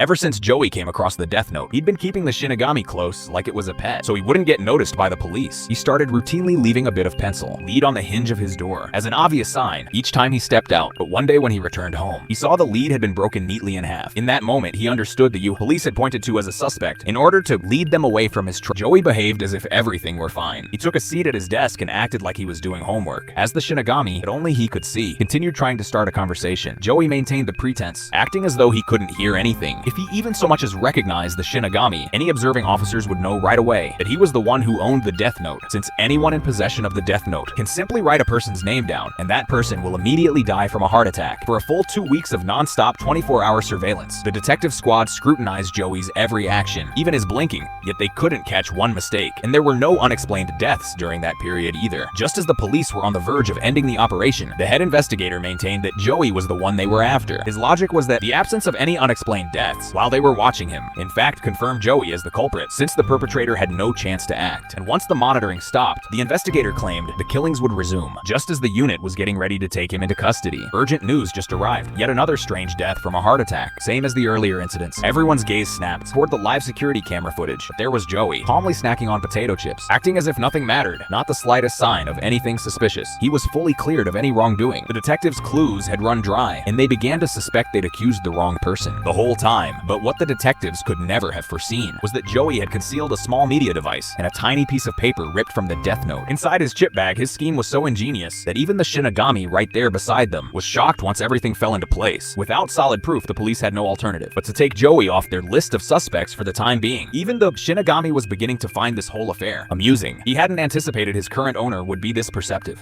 Ever since Joey came across the Death Note, he'd been keeping the Shinigami close like it was a pet, so he wouldn't get noticed by the police. He started routinely leaving a bit of pencil lead on the hinge of his door as an obvious sign each time he stepped out. But one day when he returned home, he saw the lead had been broken neatly in half. In that moment, he understood the police had pointed to as a suspect. In order to lead them away from his Joey behaved as if everything were fine. He took a seat at his desk and acted like he was doing homework. As the Shinigami, that only he could see, continued trying to start a conversation, Joey maintained the pretense, acting as though he couldn't hear anything. If he even so much as recognized the Shinigami, any observing officers would know right away that he was the one who owned the Death Note, since anyone in possession of the Death Note can simply write a person's name down, and that person will immediately die from a heart attack. For a full 2 weeks of non-stop 24-hour surveillance, the detective squad scrutinized Joey's every action, even his blinking, yet they couldn't catch one mistake. And there were no unexplained deaths during that period either. Just as the police were on the verge of ending the operation, the head investigator maintained that Joey was the one they were after. His logic was that the absence of any unexplained deaths while they were watching him, in fact, confirmed Joey as the culprit, since the perpetrator had no chance to act. And once the monitoring stopped, the investigator claimed the killings would resume, just as the unit was getting ready to take him into custody. Urgent news just arrived. Yet another strange death from a heart attack. Same as the earlier incidents. Everyone's gaze snapped toward the live security camera footage, but there was Joey, calmly snacking on potato chips, acting as if nothing mattered, not the slightest sign of anything suspicious. He was fully cleared of any wrongdoing. The detectives' clues had run dry, and they began to suspect they'd accused the wrong person the whole time. But what the detectives could never have foreseen was that Joey had concealed a small media device and a tiny piece of paper ripped from the Death Note. Inside his chip bag, his scheme was so ingenious that even the Shinigami right there beside them was shocked once everything fell into place. Without solid proof, the police had no alternative but to take Joey off their list of suspects for the time being. Even the Shinigami was beginning to find this whole affair amusing. He hadn't anticipated his current owner would be this perceptive.